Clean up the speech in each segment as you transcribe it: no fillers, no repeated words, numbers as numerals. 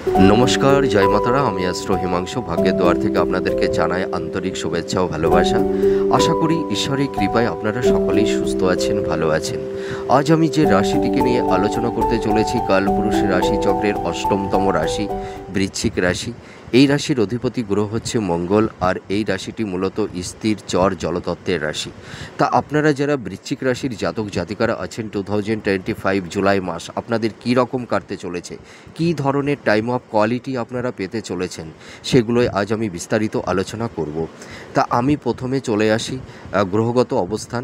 নমস্কার, জয় মাতারা। আমি অ্যাস্ট্রো হিমাংশু ভাগ্যের দুয়ার থেকে আপনাদেরকে জানাই আন্তরিক শুভেচ্ছা ও ভালোবাসা। আশা করি ঈশ্বরের কৃপায় আপনারা সকলেই সুস্থ আছেন, ভালো আছেন। আজ আমি যে রাশিটিকে নিয়ে আলোচনা করতে চলেছি, কালপুরুষ রাশিচক্রের অষ্টমতম রাশি বৃশ্চিক রাশি। এই রাশির অধিপতি গ্রহ হচ্ছে মঙ্গল, আর এই রাশিটি মূলত স্থির চর জলতত্ত্বের রাশি। তা আপনারা যারা বৃশ্চিক রাশির জাতক জাতিকারা আছেন, 2025 জুলাই মাস আপনাদের কী রকম কাটতে চলেছে, কী ধরনের টাইম অফ কোয়ালিটি আপনারা পেতে চলেছেন, সেগুলোই আজ আমি বিস্তারিত আলোচনা করব। তা আমি প্রথমে চলে আসি গ্রহগত অবস্থান।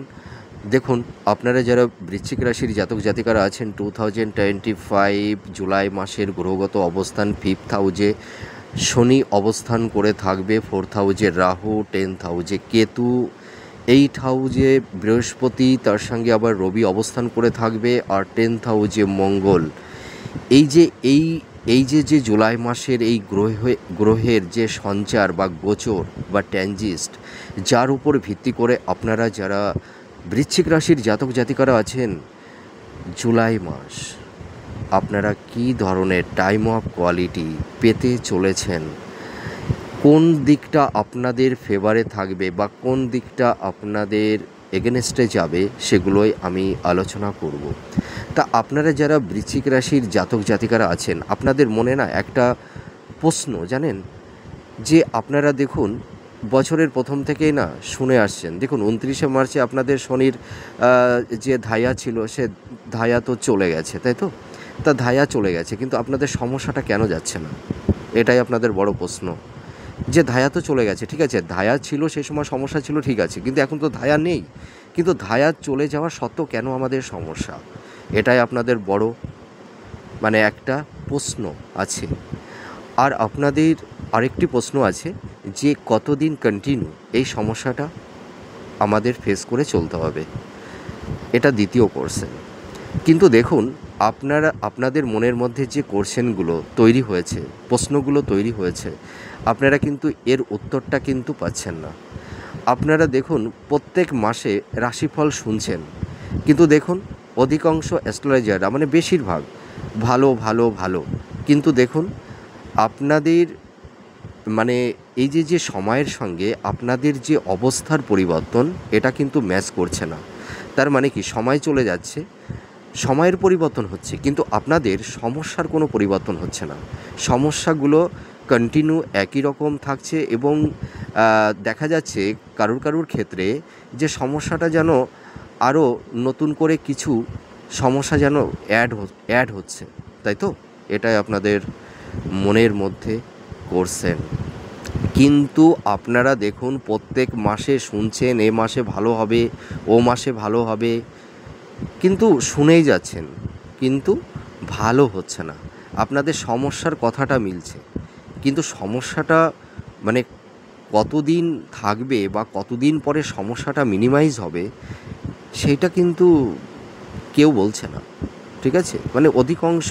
দেখুন, আপনারা যারা বৃশ্চিক রাশির জাতক জাতিকারা আছেন, 2025 জুলাই মাসের গ্রহগত অবস্থান 5th হাউজে শনি অবস্থান করে থাকবে, 4th হাউজে রাহু, 10th হাউজে কেতু, 8th হাউজে বৃহস্পতি, তার সঙ্গে আবার রবি অবস্থান করে থাকবে, আর 10th হাউজে মঙ্গল। এই যে এই এই যে যে জুলাই মাসের এই গ্রহের যে সঞ্চার বা গোচর বা ট্যানজিস্ট, যার উপর ভিত্তি করে আপনারা যারা বৃশ্চিক রাশির জাতক জাতিকারা আছেন, জুলাই মাস আপনারা কী ধরনের টাইম অফ কোয়ালিটি পেতে চলেছেন, কোন দিকটা আপনাদের ফেভারে থাকবে বা কোন দিকটা আপনাদের এগেনস্টে যাবে, সেগুলোই আমি আলোচনা করব। তা আপনারা যারা বৃশ্চিক রাশির জাতক জাতিকারা আছেন, আপনাদের মনে না একটা প্রশ্ন জানেন, যে আপনারা দেখুন বছরের প্রথম থেকেই না শুনে আসছেন, দেখুন 29শে মার্চে আপনাদের শনির যে ধায়া ছিল, সে ধায়া তো চলে গেছে, তাই তো? তা ধায়া চলে গেছে, কিন্তু আপনাদের সমস্যাটা কেন যাচ্ছে না, এটাই আপনাদের বড় প্রশ্ন। যে ধায়া তো চলে গেছে, ঠিক আছে, ধায়া ছিল সেই সময় সমস্যা ছিল, ঠিক আছে, কিন্তু এখন তো ধায়া নেই, কিন্তু ধায়া চলে যাওয়া সত্ত্বেও কেন আমাদের সমস্যা, এটাই আপনাদের বড় একটা প্রশ্ন আছে। আর আপনাদের আরেকটি প্রশ্ন আছে, যে কতদিন কন্টিনিউ এই সমস্যাটা আমাদের ফেস করে চলতে হবে, এটা দ্বিতীয় কোশ্চেন। কিন্তু দেখুন, আপনাদের মনের মধ্যে যে কোশ্চেনগুলো তৈরি হয়েছে, প্রশ্নগুলো তৈরি হয়েছে, আপনারা কিন্তু এর উত্তরটা কিন্তু পাচ্ছেন না। আপনারা দেখুন প্রত্যেক মাসে রাশিফল শুনছেন, কিন্তু দেখুন অধিকাংশ অ্যাস্ট্রোলজাররা বেশিরভাগ ভালো ভালো ভালো, কিন্তু দেখুন আপনাদের এই যে যে সময়ের সঙ্গে আপনাদের যে অবস্থার পরিবর্তন, এটা কিন্তু ম্যাচ করছে না। তার মানে কি, সময় চলে যাচ্ছে, সময়ের পরিবর্তন হচ্ছে, কিন্তু আপনাদের সমস্যার কোনো পরিবর্তন হচ্ছে না। সমস্যাগুলো কন্টিনিউ একই রকম থাকছে, এবং দেখা যাচ্ছে কারুর ক্ষেত্রে যে সমস্যাটা যেন আরও নতুন করে কিছু সমস্যা যেন অ্যাড হচ্ছে, তাই তো? এটাই আপনাদের মনের মধ্যে করছেন। কিন্তু আপনারা দেখুন প্রত্যেক মাসে শুনছেন এ মাসে ভালো হবে, ও মাসে ভালো হবে, কিন্তু শুনেই যাচ্ছেন, কিন্তু ভালো হচ্ছে না। আপনাদের সমস্যার কথাটা মিলছে, কিন্তু সমস্যাটা মানে কতদিন থাকবে বা কতদিন পরে সমস্যাটা মিনিমাইজ হবে, সেইটা কিন্তু কেউ বলছে না, ঠিক আছে? অধিকাংশ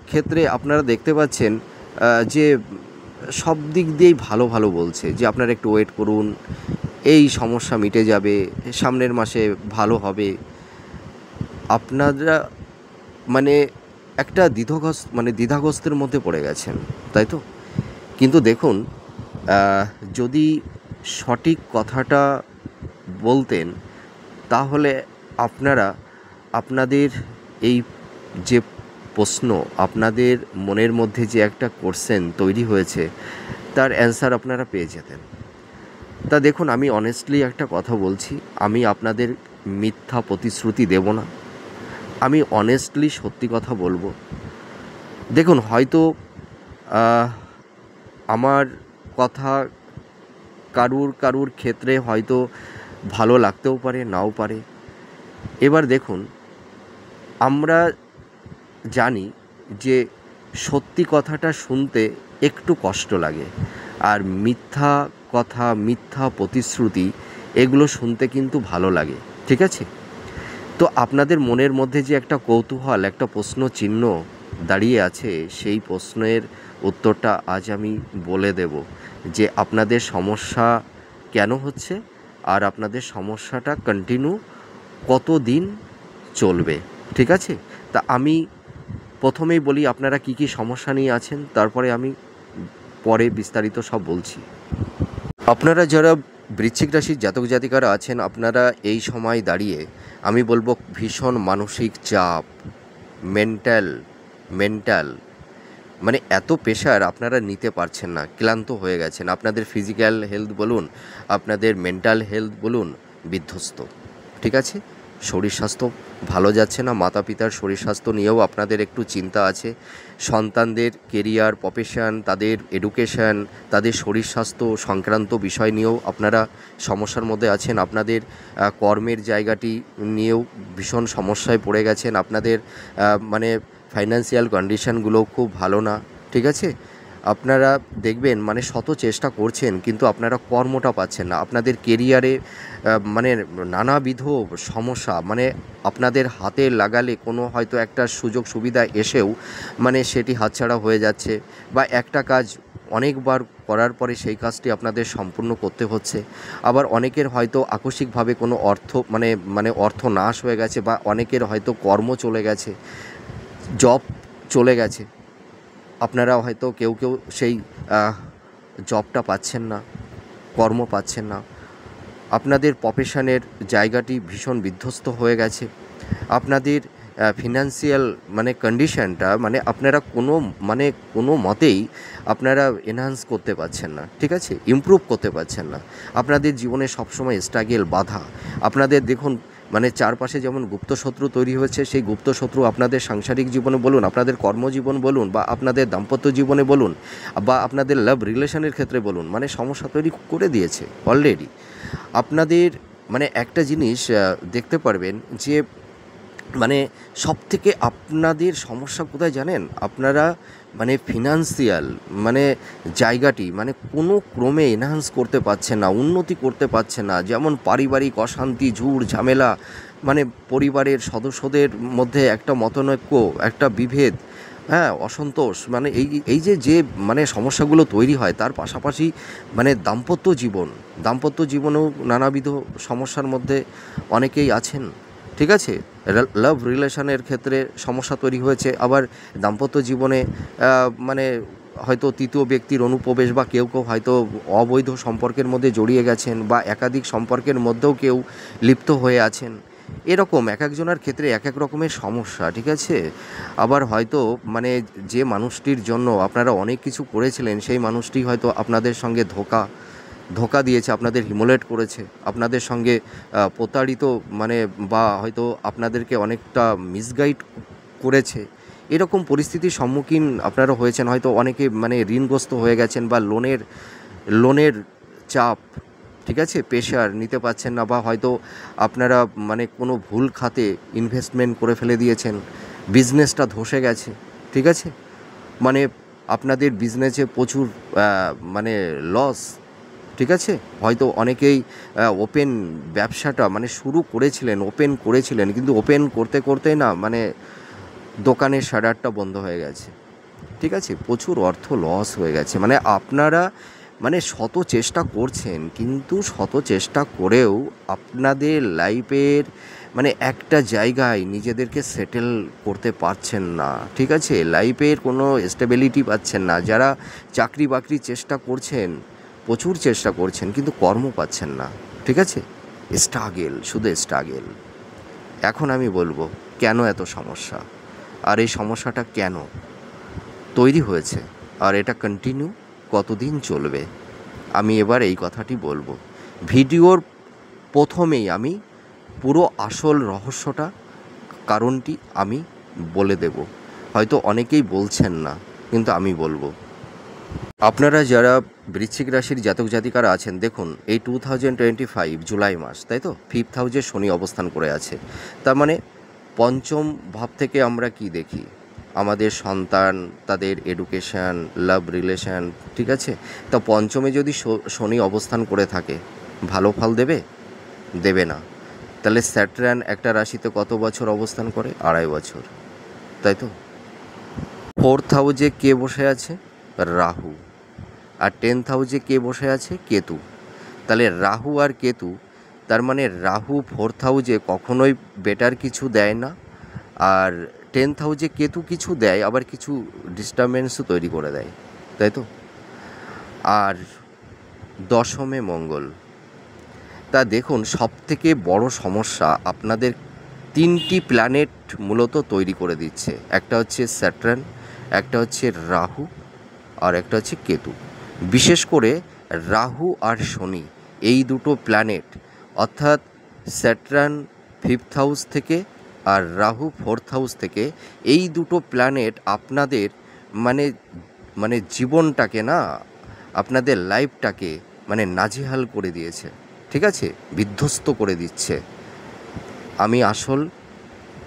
ক্ষেত্রে আপনারা দেখতে পাচ্ছেন যে সব দিক দিয়েই ভালো ভালো বলছে, যে আপনারা একটু ওয়েট করুন, এই সমস্যা মিটে যাবে, সামনের মাসে ভালো হবে। আপনারা একটা দ্বিধাগ্রস্তের মধ্যে পড়ে গেছেন, তাই তো? কিন্তু দেখুন, যদি সঠিক কথাটা বলতেন, তাহলে আপনারা আপনাদের এই যে প্রশ্ন, আপনাদের মনের মধ্যে যে একটা কোশ্চেন তৈরি হয়েছে, তার অ্যান্সার আপনারা পেয়ে যেতেন। তা দেখুন, আমি অনেস্টলি একটা কথা বলছি, আমি আপনাদের মিথ্যা প্রতিশ্রুতি দেব না, আমি অনেস্টলি সত্যি কথা বলবো। দেখুন, হয়তো আমার কথা কারুর ক্ষেত্রে হয়তো ভালো লাগতেও পারে, নাও পারে। এবার দেখুন, আমরা জানি যে সত্যি কথাটা শুনতে একটু কষ্ট লাগে, আর মিথ্যা কথা, মিথ্যা প্রতিশ্রুতি, এগুলো শুনতে কিন্তু ভালো লাগে, ঠিক আছে? তো আপনাদের মনের মধ্যে যে একটা কৌতূহল, একটা প্রশ্ন চিহ্ন দাঁড়িয়ে আছে, সেই প্রশ্নের উত্তরটা আজ আমি বলে দেব, যে আপনাদের সমস্যা কেন হচ্ছে, আর আপনাদের সমস্যাটা কন্টিনিউ কতদিন চলবে, ঠিক আছে? তা আমি প্রথমেই বলি আপনারা কি কি সমস্যা নিয়ে আছেন, তারপরে আমি পরে বিস্তারিত সব বলছি। আপনারা যারা বৃশ্চিক রাশির জাতক জাতিকারা আছেন, আপনারা এই সময় দাঁড়িয়ে আমি বলবো ভীষণ মানসিক চাপ, মেন্টাল মেন্টাল মানে এত প্রেশার আপনারা নিতে পারছেন না, ক্লান্ত হয়ে গেছেন। আপনাদের ফিজিক্যাল হেলথ বলুন, আপনাদের মেন্টাল হেলথ বলুন, বিধ্বস্ত। ঠিক আছে, শরীর স্বাস্থ্য ভালো যাচ্ছে না, মাতা পিতার শরীর স্বাস্থ্য নিয়েও আপনাদের একটু চিন্তা আছে। সন্তানদের কেরিয়ার, প্রফেশন, তাদের এডুকেশন, তাদের শরীর স্বাস্থ্য সংক্রান্ত বিষয় নিয়েও আপনারা সমস্যার মধ্যে আছেন। আপনাদের কর্মের জায়গাটি নিয়েও ভীষণ সমস্যায় পড়ে গেছেন। আপনাদের মানে ফাইন্যান্সিয়াল কন্ডিশনগুলো খুব ভালো না। ঠিক আছে, আপনারা দেখবেন মানে শত চেষ্টা করছেন কিন্তু আপনারা কর্মটা পাচ্ছেন না। আপনাদের কেরিয়ারে মানে নানাবিধ সমস্যা, মানে আপনাদের হাতে লাগালে কোনো হয়তো একটা সুযোগ সুবিধা এসেও মানে সেটি হাতছাড়া হয়ে যাচ্ছে, বা একটা কাজ অনেকবার করার পরে সেই কাজটি আপনাদের সম্পূর্ণ করতে হচ্ছে। আবার অনেকের হয়তো আকস্মিকভাবে কোনো অর্থ মানে অর্থ নাশ হয়ে গেছে, বা অনেকের হয়তো কর্ম চলে গেছে, জব চলে গেছে। আপনারা হয়তো কেউ কেউ সেই জবটা পাচ্ছেন না, কর্ম পাচ্ছেন না। আপনাদের প্রফেশনের জায়গাটি ভীষণ বিধ্বস্ত হয়ে গেছে। আপনাদের ফিনান্সিয়াল মানে কন্ডিশনটা মানে আপনারা কোনো মতেই আপনারা এনহান্স করতে পারছেন না। ঠিক আছে, ইমপ্রুভ করতে পারছেন না। আপনাদের জীবনে সবসময় স্ট্রাগল, বাধা। আপনাদের দেখুন মানে চারপাশে যেমন গুপ্তশত্রু তৈরি হয়েছে, সেই গুপ্তশত্রু আপনাদের সাংসারিক জীবনে বলুন, আপনাদের কর্মজীবন বলুন, বা আপনাদের দাম্পত্য জীবনে বলুন, বা আপনাদের লাভ রিলেশনের ক্ষেত্রে বলুন, মানে সমস্যা তৈরি করে দিয়েছে অলরেডি। আপনাদের মানে একটা জিনিস দেখতে পারবেন যে মানে সবথেকে আপনাদের সমস্যা কোথায় জানেন? আপনারা মানে ফিনান্সিয়াল মানে জায়গাটি মানে কোনো ক্রমে এনহান্স করতে পারছেন না, উন্নতি করতে পারছেন না। যেমন পারিবারিক অশান্তি, ঝুট ঝামেলা, মানে পরিবারের সদস্যদের মধ্যে একটা মতনৈক্য, একটা বিভেদ, হ্যাঁ, অসন্তোষ, মানে এই যে মানে সমস্যাগুলো তৈরি হয়, তার পাশাপাশি মানে দাম্পত্য জীবনেও নানাবিধ সমস্যার মধ্যে অনেকেই আছেন। ঠিক আছে, লাভ রিলেশনের ক্ষেত্রে সমস্যা তৈরি হয়েছে। আবার দাম্পত্য জীবনে মানে হয়তো তৃতীয় ব্যক্তির অনুপ্রবেশ, বা কেউ হয়তো অবৈধ সম্পর্কের মধ্যে জড়িয়ে গেছেন, বা একাধিক সম্পর্কের মধ্যেও কেউ লিপ্ত হয়ে আছেন। এরকম এক একজনের ক্ষেত্রে এক এক রকমের সমস্যা। ঠিক আছে, আবার হয়তো মানে যে মানুষটির জন্য আপনারা অনেক কিছু করেছিলেন, সেই মানুষটি হয়তো আপনাদের সঙ্গে ধোঁকা দিয়েছে, আপনাদের হিমোলেট করেছে, আপনাদের সঙ্গে প্রতারিত মানে, বা হয়তো আপনাদেরকে অনেকটা মিসগাইড করেছে। এরকম পরিস্থিতির সম্মুখীন আপনারা হয়েছেন। হয়তো অনেকে মানে ঋণগ্রস্ত হয়ে গেছেন, বা লোনের চাপ, ঠিক আছে, প্রেশার নিতে পারছেন না, বা হয়তো আপনারা মানে কোনো ভুল খাতে ইনভেস্টমেন্ট করে ফেলে দিয়েছেন, বিজনেসটা ধসে গেছে। ঠিক আছে, মানে আপনাদের বিজনেসে প্রচুর মানে লস। ঠিক আছে, হয়তো অনেকেই ওপেন ব্যবসাটা মানে শুরু করেছিলেন, কিন্তু ওপেন করতে করতেই না মানে দোকানের শাটারটা বন্ধ হয়ে গেছে। ঠিক আছে, প্রচুর অর্থ লস হয়ে গেছে। মানে আপনারা মানে শত চেষ্টা করছেন, কিন্তু শত চেষ্টা করেও আপনাদের লাইফের মানে একটা জায়গায় নিজেদেরকে সেটেল করতে পারছেন না। ঠিক আছে, লাইফের কোনো স্টেবিলিটি পাচ্ছেন না। যারা চাকরি বাকরির চেষ্টা করছেন, প্রচুর চেষ্টা করছেন, কিন্তু কর্ম পাচ্ছেন না। ঠিক আছে, স্ট্রাগেল, শুধু স্ট্রাগেল। এখন আমি বলবো কেন এত সমস্যা, আর এই সমস্যাটা কেন তৈরি হয়েছে, আর এটা কন্টিনিউ কতদিন চলবে, আমি এবার এই কথাটি বলবো। ভিডিওর প্রথমেই আমি পুরো আসল রহস্যটা, কারণটি আমি বলে দেব। হয়তো অনেকেই বলছেন না, কিন্তু আমি বলবো। আপনারা যারা বৃশ্চিক রাশির জাতক জাতিকারা আছেন, দেখুন এই 2025 জুলাই মাস, তাই তো 5th হাউসে শনি অবস্থান করে আছে। তার মানে পঞ্চম ভাব থেকে আমরা কি দেখি? আমাদের সন্তান, তাদের এডুকেশান, লাভ রিলেশান। ঠিক আছে, তা পঞ্চমে যদি শনি অবস্থান করে থাকে, ভালো ফল দেবে না। তাহলে স্যাটার্ন একটা রাশিতে কত বছর অবস্থান করে? 2.5 বছর, তাই তো। 4th হাউসে কে বসে আছে? রাহু। আর 10th হাউসে কে বসে আছে? কেতু। তাহলে রাহু আর কেতু, তার মানে রাহু 4th হাউসে কখনোই বেটার কিছু দেয় না, আর 10th হাউসে কেতু কিছু দেয়, আবার কিছু ডিস্টারবেন্সও তৈরি করে দেয়, তাই তো। আর দশমে মঙ্গল, তা দেখুন সবথেকে বড় সমস্যা আপনাদের 3টি প্ল্যানেট মূলত তৈরি করে দিচ্ছে। একটা হচ্ছে স্যাটার্ন, একটা হচ্ছে রাহু, আর একটা হচ্ছে কেতু। বিশেষ করে রাহু আর শনি, এই দুটো প্ল্যানেট, অর্থাৎ স্যাটার্ন 5th হাউস থেকে আর রাহু 4th হাউস থেকে, এই দুটো প্ল্যানেট আপনাদের মানে মানে জীবনটাকে না, আপনাদের লাইফটাকে মানে নাজেহাল করে দিয়েছে, ঠিক আছে, বিধ্বস্ত করে দিচ্ছে। আমি আসল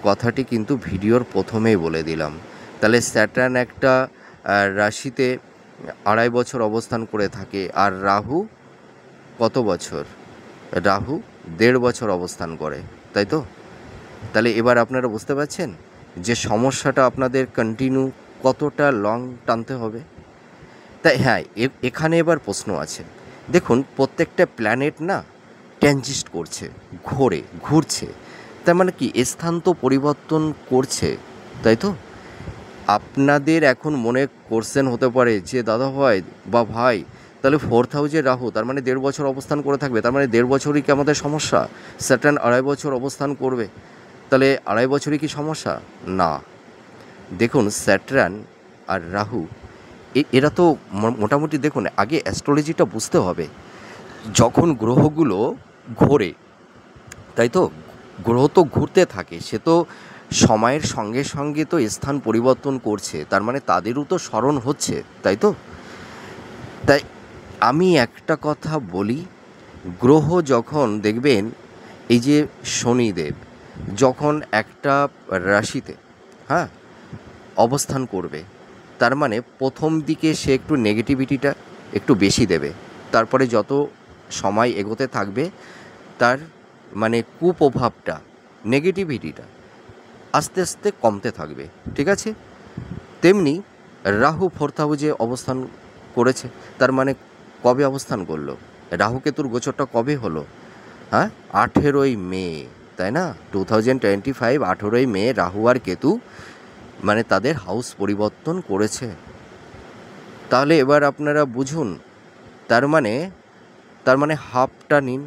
কথাটি কিন্তু ভিডিওর প্রথমেই বলে দিলাম। তাহলে স্যাটার্ন একটা রাশিতে 2.5 বছর অবস্থান করে থাকে, আর রাহু কত বছর? রাহু 1.5 বছর অবস্থান করে, তাই তো। তাহলে এবার আপনারা বুঝতে পারছেন যে সমস্যাটা আপনাদের কন্টিনিউ কতটা লং টানতে হবে। তাই হ্যাঁ, এখানে এবার প্রশ্ন আছে। দেখুন প্রত্যেকটা প্ল্যানেট না ট্রানজিট করছে, ঘুরছে, তার মানে কি স্থান তো পরিবর্তন করছে, তাই তো। আপনাদের এখন মনে কোশ্চেন হতে পারে যে দাদা ভাই বা ভাই, তাহলে 4th হাউসে রাহু, তার মানে 1.5 বছর অবস্থান করে থাকবে, তার মানে 1.5 বছরই কি আমাদের সমস্যা? স্যাটার্ন 2.5 বছর অবস্থান করবে, তাহলে 2.5 বছরই কি সমস্যা? না। দেখুন স্যাটার্ন আর রাহু এরা তো মোটামুটি, দেখুন আগে অ্যাস্ট্রোলজিটা বুঝতে হবে। যখন গ্রহগুলো ঘোরে, তাই তো, গ্রহ তো ঘুরতে থাকে, সে তো সময়ের সঙ্গে সঙ্গে তো স্থান পরিবর্তন করছে, তার মানে তাদেরও তো স্মরণ হচ্ছে, তাই তো। তাই আমি একটা কথা বলি, গ্রহ যখন দেখবেন, এই যে শনিদেব যখন একটা রাশিতে, হ্যাঁ, অবস্থান করবে, তার মানে প্রথম দিকে সে একটু নেগেটিভিটিটা একটু বেশি দেবে, তারপরে যত সময় এগোতে থাকবে তার মানে কুপ্রভাবটা, নেগেটিভিটিটা আস্তে আস্তে কমতে থাকবে, ঠিক আছে। তেমনি রাহু 4th হাউসে অবস্থান করেছে, তার মানে কবে অবস্থান করলো? রাহু কেতুর গোচরটা কবে হলো? হ্যাঁ, 18ই মে, তাই না? 2025 18ই মে রাহু আর কেতু মানে তাদের হাউস পরিবর্তন করেছে। তাহলে এবার আপনারা বুঝুন, তার মানে হাফটা নিন,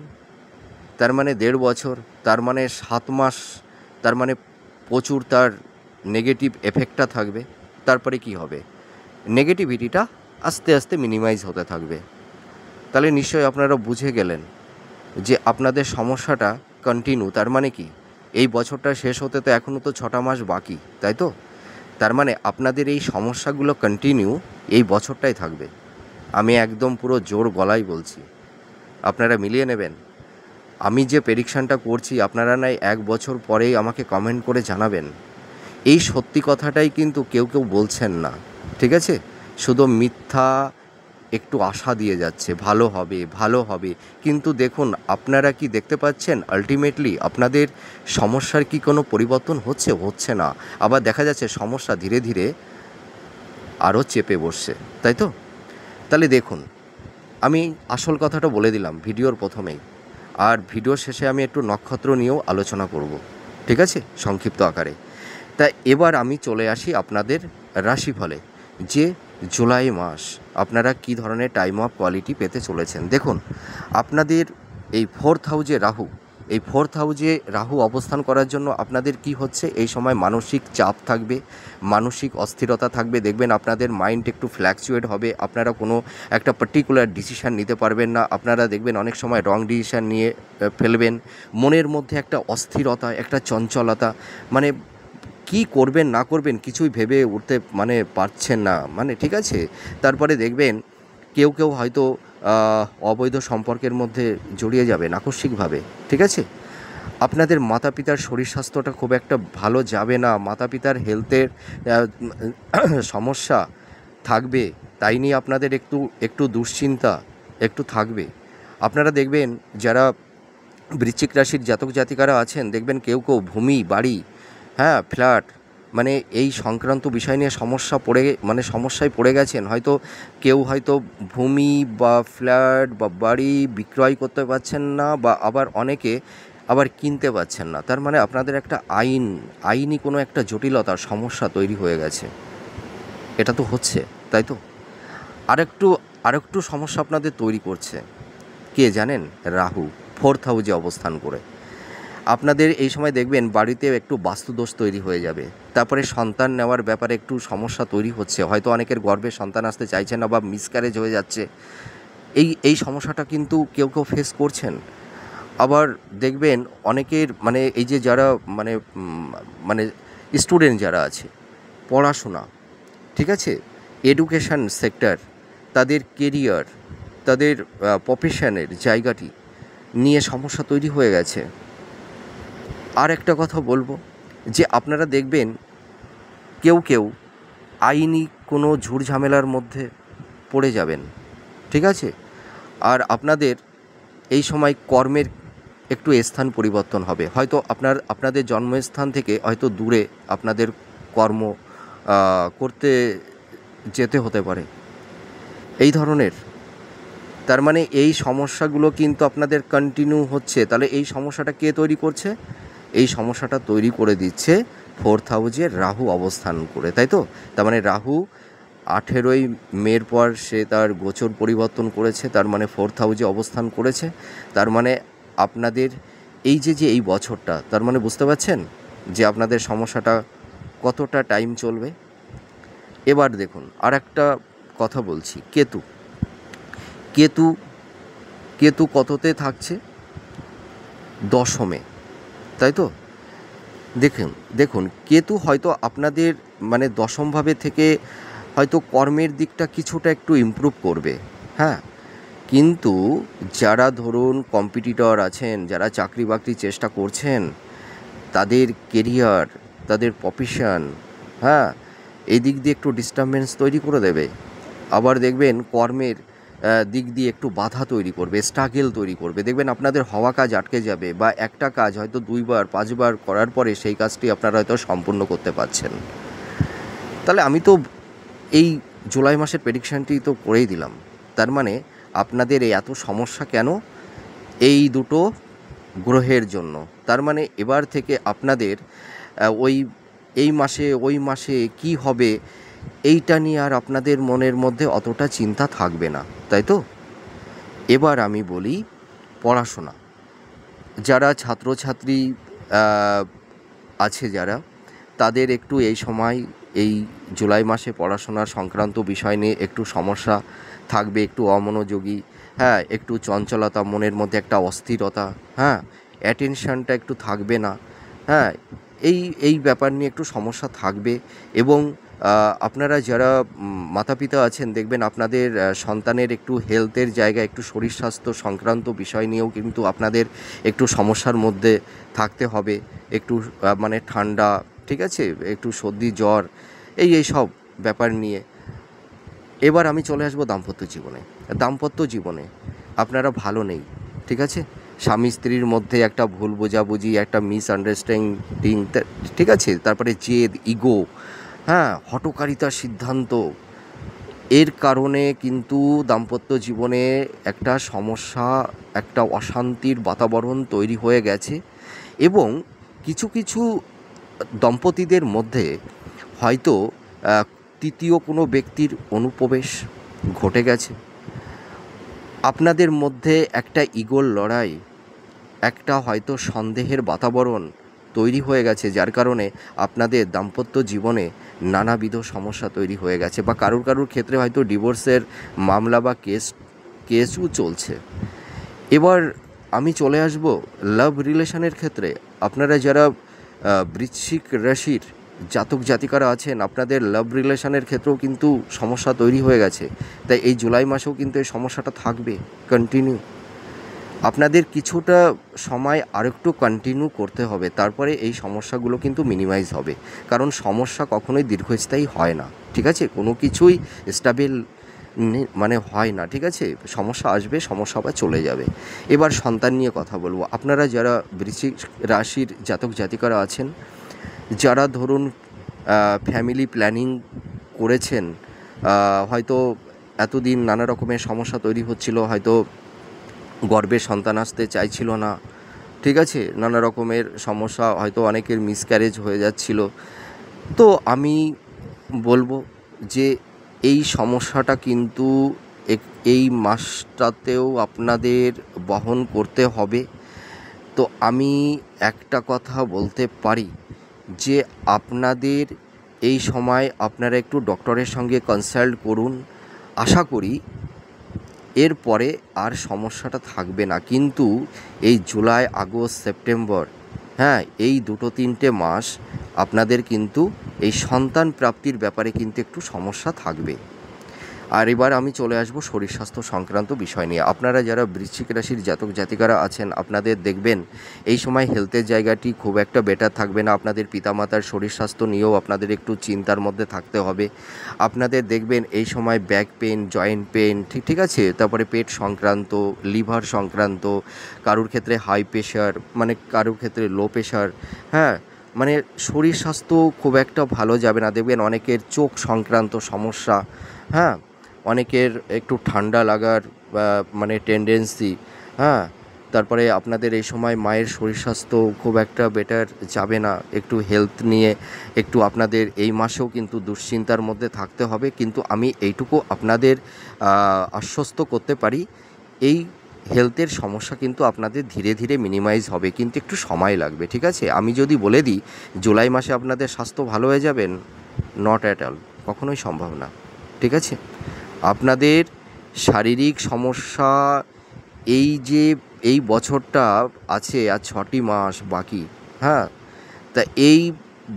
তার মানে 1.5 বছর, তার মানে 7 মাস, তার মানে প্রচুর তার নেগেটিভ এফেক্টটা থাকবে। তারপরে কি হবে? নেগেটিভিটিটা আস্তে আস্তে মিনিমাইজ হতে থাকবে। তাহলে নিশ্চয়ই আপনারা বুঝে গেলেন যে আপনাদের সমস্যাটা কন্টিনিউ, তার মানে কি এই বছরটা শেষ হতে তো এখনও তো 6টা মাস বাকি, তাই তো। তার মানে আপনাদের এই সমস্যাগুলো কন্টিনিউ এই বছরটাই থাকবে। আমি একদম পুরো জোর গলায় বলছি, আপনারা মিলিয়ে নেবেন। আমি যে প্রেডিকশানটা করছি, আপনারা নাই 1 বছর পরেই আমাকে কমেন্ট করে জানাবেন। এই সত্যি কথাটাই কিন্তু কেউ বলছেন না, ঠিক আছে। শুধু মিথ্যা একটু আশা দিয়ে যাচ্ছে, ভালো হবে, কিন্তু দেখুন আপনারা কি দেখতে পাচ্ছেন আলটিমেটলি আপনাদের সমস্যার কি কোনো পরিবর্তন হচ্ছে না। আবার দেখা যাচ্ছে সমস্যা ধীরে ধীরে আরও চেপে বসছে, তাই তো। তাহলে দেখুন, আমি আসল কথাটা বলে দিলাম ভিডিওর প্রথমেই, আর ভিডিওর শেষে আমি একটু নক্ষত্র নিয়েও আলোচনা করব, ঠিক আছে, সংক্ষিপ্ত আকারে। তা এবার আমি চলে আসি আপনাদের রাশিফলে, যে জুলাই মাস আপনারা কী ধরনের টাইম অফ কোয়ালিটি পেতে চলেছেন। দেখুন আপনাদের এই 4th হাউসে রাহু, এই 4th হাউসে রাহু অবস্থান করার জন্য আপনাদের কি হচ্ছে, এই সময় মানসিক চাপ থাকবে, মানসিক অস্থিরতা থাকবে। দেখবেন আপনাদের মাইন্ড একটু ফ্ল্যাকচুয়েট হবে, আপনারা কোনো একটা পার্টিকুলার ডিসিশান নিতে পারবেন না, আপনারা দেখবেন অনেক সময় রং ডিসিশান নিয়ে ফেলবেন। মনের মধ্যে একটা অস্থিরতা, একটা চঞ্চলতা, মানে কি করবেন না করবেন কিছুই ভেবে উঠতে মানে পারছেন না, মানে ঠিক আছে। তারপরে দেখবেন কেউ হয়তো অবৈধ সম্পর্কের মধ্যে জড়িয়ে যাবেন আকস্মিকভাবে, ঠিক আছে। আপনাদের মাতা পিতার শরীর স্বাস্থ্যটা খুব একটা ভালো যাবে না, মাতা পিতার হেলথের সমস্যা থাকবে, তাই নিয়ে আপনাদের একটু দুশ্চিন্তা একটু থাকবে। আপনারা দেখবেন যারা বৃশ্চিক রাশির জাতক জাতিকারা আছেন, দেখবেন কেউ ভূমি বাড়ি, হ্যাঁ, ফ্ল্যাট, মানে এই সংক্রান্ত বিষয় নিয়ে সমস্যায় পড়ে গেছেন। কেউ হয়তো ভূমি বা ফ্ল্যাট বা বাড়ি বিক্রয় করতে পারছেন না, বা আবার অনেকে আবার কিনতে পারছেন না, তার মানে আপনাদের একটা আইনি কোনো একটা জটিলতার সমস্যা তৈরি হয়ে গেছে। এটা তো হচ্ছে, তাই তো? আরেকটু আরেকটু সমস্যা আপনাদের তৈরি করছে কে জানেন? রাহু 4th হাউজে অবস্থান করে। আপনাদের এই সময় দেখবেন বাড়িতে একটু বাস্তুদোষ তৈরি হয়ে যাবে। তারপরে সন্তান নেওয়ার ব্যাপারে একটু সমস্যা তৈরি হচ্ছে, হয়তো অনেকের গর্ভে সন্তান আসতে চাইছে না বা মিসক্যারেজ হয়ে যাচ্ছে। এই সমস্যাটা কিন্তু কেউ কেউ ফেস করছেন। আবার দেখবেন অনেকের মানে এই যে যারা মানে মানে স্টুডেন্ট যারা আছে, পড়াশোনা, ঠিক আছে, এডুকেশন সেক্টর, তাদের কেরিয়ার, তাদের প্রফেশনের জায়গাটি নিয়ে সমস্যা তৈরি হয়ে গেছে। আর একটা কথা বলবো যে আপনারা দেখবেন কেউ কেউ আইনি কোনো ঝুটঝামেলার মধ্যে পড়ে যাবেন, ঠিক আছে? আর আপনাদের এই সময় কর্মের একটু স্থান পরিবর্তন হবে, হয়তো আপনাদের জন্মস্থান থেকে হয়তো দূরে আপনাদের কর্ম করতে যেতে হতে পারে, এই ধরনের। তার মানে এই সমস্যাগুলো কিন্তু আপনাদের কন্টিনিউ হচ্ছে। তাহলে এই সমস্যাটা কে তৈরি করছে? এই সমস্যাটা তৈরি করে দিচ্ছে 4th হাউজে রাহু অবস্থান করে, তাই তো? তার মানে রাহু 18ই মের পর সে তার গোচর পরিবর্তন করেছে, তার মানে 4th হাউজে অবস্থান করেছে। তার মানে আপনাদের এই যে এই বছরটা, তার মানে বুঝতে পারছেন যে আপনাদের সমস্যাটা কতটা টাইম চলবে। এবার দেখুন আর একটা কথা বলছি, কেতু কেতু কেতু কততে থাকছে? 10মে, তাই তো? দেখুন দেখুন কেতু হয়তো আপনাদের মানে 10মভাবে থেকে হয়তো কর্মের দিকটা কিছুটা একটু ইমপ্রুভ করবে, হ্যাঁ। কিন্তু যারা ধরুন কম্পিটিটর আছেন, যারা চাকরি বাকরির চেষ্টা করছেন, তাদের কেরিয়ার, তাদের প্রফেশন, হ্যাঁ, এই দিক দিয়ে একটু ডিস্টারবেন্স তৈরি করে দেবে। আবার দেখবেন কর্মের দিক দিয়ে একটু বাধা তৈরি করবে, স্ট্রাগেল তৈরি করবে। দেখবেন আপনাদের হওয়া কাজ আটকে যাবে, বা একটা কাজ হয়তো 2বার 5বার করার পরে সেই কাজটি আপনারা হয়তো সম্পূর্ণ করতে পারছেন। তাহলে আমি তো এই জুলাই মাসের প্রেডিকশানটি তো করেই দিলাম। তার মানে আপনাদের এই এত সমস্যা কেন? এই দুটো গ্রহের জন্য। তার মানে এবার থেকে আপনাদের ওই ওই মাসে কি হবে এইটা নিয়ে আর আপনাদের মনের মধ্যে অতটা চিন্তা থাকবে না, তাই তো? এবার আমি বলি পড়াশোনা, যারা ছাত্রছাত্রী আছে যারা, তাদের একটু এই সময় এই জুলাই মাসে পড়াশোনার সংক্রান্ত বিষয় নিয়ে একটু সমস্যা থাকবে, একটু অমনোযোগী, হ্যাঁ, একটু চঞ্চলতা, মনের মধ্যে একটা অস্থিরতা, হ্যাঁ, অ্যাটেনশানটা একটু থাকবে না, হ্যাঁ, এই ব্যাপার নিয়ে একটু সমস্যা থাকবে। এবং আপনারা যারা মাতা পিতা আছেন, দেখবেন আপনাদের সন্তানের একটু হেলথের জায়গায় একটু শরীর স্বাস্থ্য সংক্রান্ত বিষয় নিয়েও কিন্তু আপনাদের একটু সমস্যার মধ্যে থাকতে হবে। একটু মানে ঠান্ডা, ঠিক আছে, একটু সর্দি জ্বর, এই সব ব্যাপার নিয়ে। এবার আমি চলে আসবো দাম্পত্য জীবনে। দাম্পত্য জীবনে আপনারা ভালো নেই, ঠিক আছে? স্বামী স্ত্রীর মধ্যে একটা ভুল বোঝাবুঝি, একটা মিসআন্ডারস্ট্যান্ডিং, ঠিক আছে, তারপরে জেদ, ইগো, হ্যাঁ, হঠকারিতার সিদ্ধান্ত, এর কারণে কিন্তু দাম্পত্য জীবনে একটা সমস্যা, একটা অশান্তির বাতাবরণ তৈরি হয়ে গেছে। এবং কিছু কিছু দম্পতিদের মধ্যে হয়তো তৃতীয় কোনো ব্যক্তির অনুপ্রবেশ ঘটে গেছে। আপনাদের মধ্যে একটা ইগোর লড়াই, একটা হয়তো সন্দেহের বাতাবরণ তৈরি হয়ে গেছে, যার কারণে আপনাদের দাম্পত্য জীবনে নানাবিধ সমস্যা তৈরি হয়ে গেছে, বা কারুর ক্ষেত্রে হয়তো ডিভোর্সের মামলা বা কেসও চলছে। এবার আমি চলে আসব লাভ রিলেশনের ক্ষেত্রে। আপনারা যারা বৃশ্চিক রাশির জাতক জাতিকারা আছেন, আপনাদের লাভ রিলেশনের ক্ষেত্রেও কিন্তু সমস্যা তৈরি হয়ে গেছে। তাই এই জুলাই মাসেও কিন্তু এই সমস্যাটা থাকবে কন্টিনিউ। আপনাদের কিছুটা সময় আরেকটু কন্টিনিউ করতে হবে, তারপরে এই সমস্যাগুলো কিন্তু মিনিমাইজ হবে। কারণ সমস্যা কখনোই দীর্ঘস্থায়ী হয় না, ঠিক আছে? কোনো কিছুই স্টেবল মানে হয় না, ঠিক আছে? সমস্যা আসবে, সমস্যা আবার চলে যাবে। এবার সন্তান নিয়ে কথা বলবো। আপনারা যারা বৃশ্চিক রাশির জাতক জাতিকারা আছেন, যারা ধরুন ফ্যামিলি প্ল্যানিং করেছেন, হয়তো এতদিন নানা রকমের সমস্যা তৈরি হচ্ছিল, হয়তো গর্ভে সন্তান আসতে চাইছিল না, ঠিক আছে, নানা রকমের সমস্যা, হয়তো অনেকের মিসক্যারেজ হয়ে যাচ্ছিল। তো আমি বলবো যে এই সমস্যাটা কিন্তু এই মাসটাতেও আপনাদের বহন করতে হবে। তো আমি একটা কথা বলতে পারি যে আপনাদের এই সময় আপনারা একটু ডক্টরের সঙ্গে কনসাল্ট করুন। আশা করি এরপরে আর সমস্যাটা থাকবে না। কিন্তু এই জুলাই, আগস্ট, সেপ্টেম্বর, হ্যাঁ, এই 2-3টে মাস আপনাদের কিন্তু এই সন্তান প্রাপ্তির ব্যাপারে কিন্তু একটু সমস্যা থাকবে। আর এবার আমি চলে আসবো শরীর স্বাস্থ্য সংক্রান্ত বিষয় নিয়ে। আপনারা যারা বৃশ্চিক রাশির জাতক জাতিকারা আছেন, আপনাদের দেখবেন এই সময় হেলথের জায়গাটি খুব একটা বেটার থাকবে না। আপনাদের পিতামাতার শরীর স্বাস্থ্য নিয়েও আপনাদের একটু চিন্তার মধ্যে থাকতে হবে। আপনাদের দেখবেন এই সময় ব্যাক পেন, জয়েন্ট পেন, ঠিক আছে, তারপরে পেট সংক্রান্ত, লিভার সংক্রান্ত, কারোর ক্ষেত্রে হাই প্রেশার, মানে কারোর ক্ষেত্রে লো প্রেশার, হ্যাঁ, মানে শরীর স্বাস্থ্য খুব একটা ভালো যাবে না। দেখবেন অনেকের চোখ সংক্রান্ত সমস্যা, হ্যাঁ, অনেকের একটু ঠান্ডা লাগার মানে টেন্ডেন্সি, হ্যাঁ, তারপরে আপনাদের এই সময় মায়ের শরীর স্বাস্থ্য খুব একটা বেটার যাবে না। একটু হেলথ নিয়ে একটু আপনাদের এই মাসেও কিন্তু দুশ্চিন্তার মধ্যে থাকতে হবে। কিন্তু আমি এইটুকু আপনাদের আশ্বস্ত করতে পারি, এই হেলথের সমস্যা কিন্তু আপনাদের ধীরে ধীরে মিনিমাইজ হবে, কিন্তু একটু সময় লাগবে। ঠিক আছে, আমি যদি বলে দিই জুলাই মাসে আপনাদের স্বাস্থ্য ভালো হয়ে যাবেন, নট অ্যাট অল, কখনোই সম্ভব না। ঠিক আছে, আপনাদের শারীরিক সমস্যা, এই বছরটা আছে আর 6টি মাস বাকি, হ্যাঁ, তা এই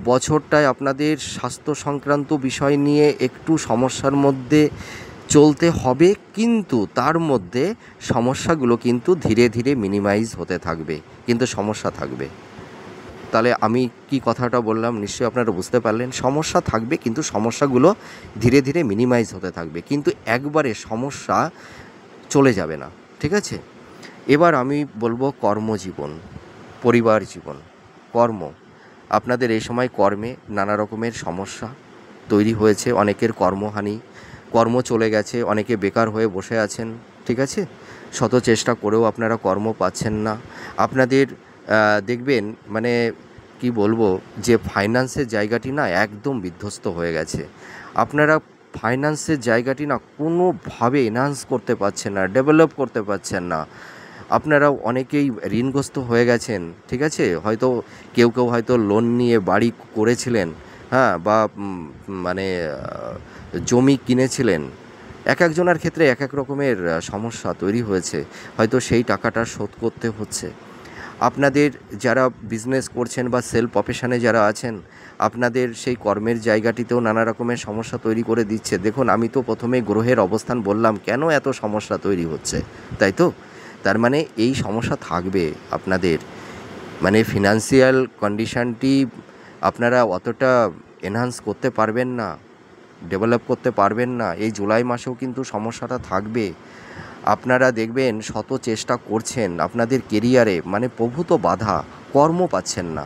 বছরটায় আপনাদের স্বাস্থ্য সংক্রান্ত বিষয় নিয়ে একটু সমস্যার মধ্যে চলতে হবে, কিন্তু তার মধ্যে সমস্যাগুলো কিন্তু ধীরে ধীরে মিনিমাইজ হতে থাকবে, কিন্তু সমস্যা থাকবে। তাহলে আমি কি কথাটা বললাম নিশ্চয়ই আপনারা বুঝতে পারলেন। সমস্যা থাকবে, কিন্তু সমস্যাগুলো ধীরে ধীরে মিনিমাইজ হতে থাকবে, কিন্তু একবারে সমস্যা চলে যাবে না। ঠিক আছে, এবার আমি বলবো কর্মজীবন, পরিবার জীবন, কর্ম। আপনাদের এই সময় কর্মে নানা রকমের সমস্যা তৈরি হয়েছে, অনেকের কর্মহানি, কর্ম চলে গেছে, অনেকে বেকার হয়ে বসে আছেন। ঠিক আছে, শত চেষ্টা করেও আপনারা কর্ম পাচ্ছেন না। আপনাদের দেখবেন মানে কি বলবো, যে ফাইন্যান্সের জায়গাটি না একদম বিধ্বস্ত হয়ে গেছে। আপনারা ফাইন্যান্সের জায়গাটি না কোনোভাবে এনহান্স করতে পারছেন না, ডেভেলপ করতে পারছেন না। আপনারা অনেকেই ঋণগ্রস্ত হয়ে গেছেন। ঠিক আছে, হয়তো কেউ কেউ হয়তো লোন নিয়ে বাড়ি করেছিলেন, হ্যাঁ, বা মানে জমি কিনেছিলেন। এক একজনের ক্ষেত্রে এক এক রকমের সমস্যা তৈরি হয়েছে, হয়তো সেই টাকাটা শোধ করতে হচ্ছে। আপনাদের যারা বিজনেস করছেন বা সেলফ প্রফেশনে যারা আছেন, আপনাদের সেই কর্মের জায়গাটিতেও নানা রকমের সমস্যা তৈরি করে দিচ্ছে। দেখুন, আমি তো প্রথমে গ্রহের অবস্থান বললাম কেন এত সমস্যা তৈরি হচ্ছে, তাই তো? তার মানে এই সমস্যা থাকবে আপনাদের, মানে ফিনান্সিয়াল কন্ডিশনটি আপনারা অতটা এনহান্স করতে পারবেন না, ডেভেলপ করতে পারবেন না। এই জুলাই মাসেও কিন্তু সমস্যাটা থাকবে। আপনারা দেখবেন শত চেষ্টা করছেন আপনাদের কেরিয়ারে, মানে প্রভূত বাধা, কর্ম পাচ্ছেন না।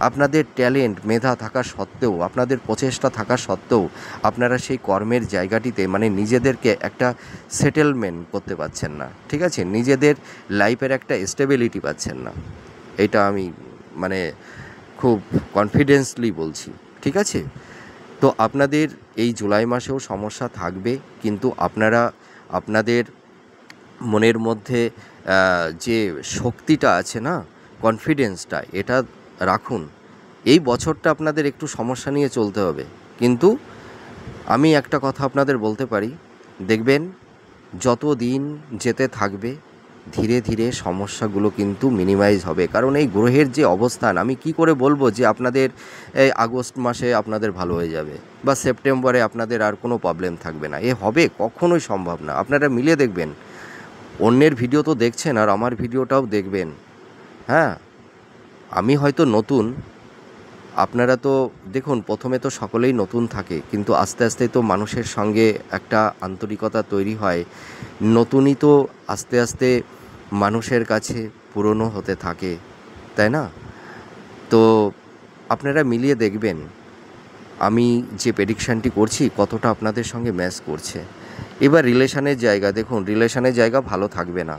আপনাদের ট্যালেন্ট, মেধা থাকা সত্ত্বেও, আপনাদের প্রচেষ্টা থাকা সত্ত্বেও আপনারা সেই কর্মের জায়গাটিতে মানে নিজেদেরকে একটা সেটেলমেন্ট করতে পারছেন না। ঠিক আছে, নিজেদের লাইফের একটা স্টেবিলিটি পাচ্ছেন না। এটা আমি মানে খুব কনফিডেন্সলি বলছি। ঠিক আছে, তো আপনাদের এই জুলাই মাসেও সমস্যা থাকবে, কিন্তু আপনারা আপনাদের মনের মধ্যে যে শক্তিটা আছে না, কনফিডেন্সটা, এটা রাখুন। এই বছরটা আপনাদের একটু সমস্যা নিয়ে চলতে হবে, কিন্তু আমি একটা কথা আপনাদের বলতে পারি, দেখবেন যত দিন যেতে থাকবে ধীরে ধীরে সমস্যাগুলো কিন্তু মিনিমাইজ হবে। কারণ এই গ্রহের যে অবস্থান, আমি কি করে বলবো যে আপনাদের এই আগস্ট মাসে আপনাদের ভালো হয়ে যাবে বা সেপ্টেম্বরে আপনাদের আর কোনো প্রবলেম থাকবে না, এ হবে কখনোই সম্ভব না। আপনারা মিলে দেখবেন, অন্যের ভিডিও তো দেখছেন আর আমার ভিডিওটাও দেখবেন। হ্যাঁ, আমি হয়তো নতুন, আপনারা তো দেখুন প্রথমে তো সকলেই নতুন থাকে, কিন্তু আস্তে আস্তে তো মানুষের সঙ্গে একটা আন্তরিকতা তৈরি হয়। নতুনই তো আস্তে আস্তে মানুষের কাছে পুরনো হতে থাকে, তাই না? তো আপনারা মিলিয়ে দেখবেন আমি যে প্রেডিকশানটি করছি কতটা আপনাদের সঙ্গে ম্যাচ করছে। এবার রিলেশানের জায়গা দেখুন, রিলেশানের জায়গা ভালো থাকবে না।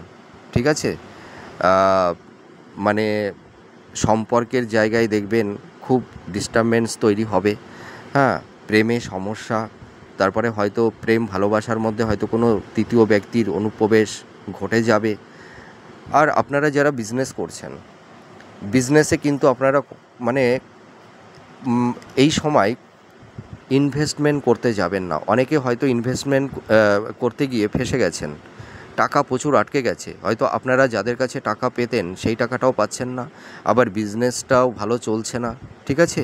ঠিক আছে, মানে সম্পর্কের জায়গায় দেখবেন খুব ডিস্টারবেন্স তৈরি হবে। হ্যাঁ, প্রেমে সমস্যা, তারপরে হয়তো প্রেম ভালোবাসার মধ্যে হয়তো কোনো তৃতীয় ব্যক্তির অনুপ্রবেশ ঘটে যাবে। আর আপনারা যারা বিজনেস করছেন, বিজনেসে কিন্তু আপনারা মানে এই সময় ইনভেস্টমেন্ট করতে যাবেন না। অনেকে হয়তো ইনভেস্টমেন্ট করতে গিয়ে ফেঁসে গেছেন, টাকা প্রচুর আটকে গেছে। হয়তো আপনারা যাদের কাছে টাকা পেতেন সেই টাকাটাও পাচ্ছেন না, আবার বিজনেসটাও ভালো চলছে না। ঠিক আছে,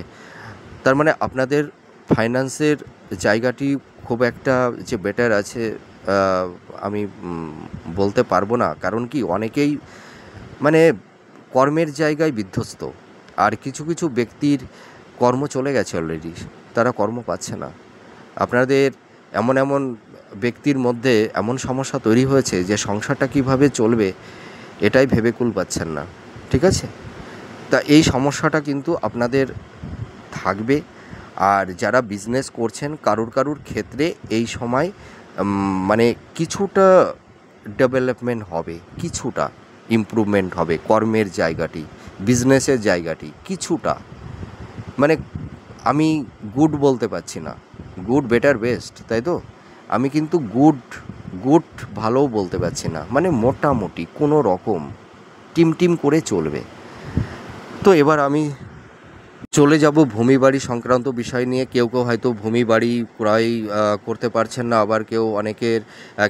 তার মানে আপনাদের ফাইন্যান্সের জায়গাটি খুব একটা যে বেটার আছে আমি বলতে পারবো না। কারণ কি, অনেকেই মানে কর্মের জায়গায় বিধ্বস্ত, আর কিছু কিছু ব্যক্তির কর্ম চলে গেছে অলরেডি, তারা কর্ম পাচ্ছে না। আপনাদের এমন এমন ব্যক্তির মধ্যে এমন সমস্যা তৈরি হয়েছে যে সংসারটা কিভাবে চলবে এটাই ভেবে কুল পাচ্ছেন না। ঠিক আছে, তা এই সমস্যাটা কিন্তু আপনাদের থাকবে। আর যারা বিজনেস করছেন কারুর কারুর ক্ষেত্রে এই সময় মানে কিছুটা ডেভেলপমেন্ট হবে, কিছুটা ইমপ্রুভমেন্ট হবে কর্মের জায়গাটি, বিজনেসের জায়গাটি কিছুটা। মানে আমি গুড বলতে পারছি না, গুড বেটার বেস্ট, তাই তো? আমি কিন্তু গুড গুড ভালোও বলতে পারছি না, মানে মোটামুটি কোনো রকম টিম করে চলবে। তো এবার আমি চলে যাব ভূমি বাড়ি সংক্রান্ত বিষয় নিয়ে। কেউ কেউ হয়তো ভূমি বাড়ি ক্রয় করতে পারছেন না, আবার কেউ অনেকের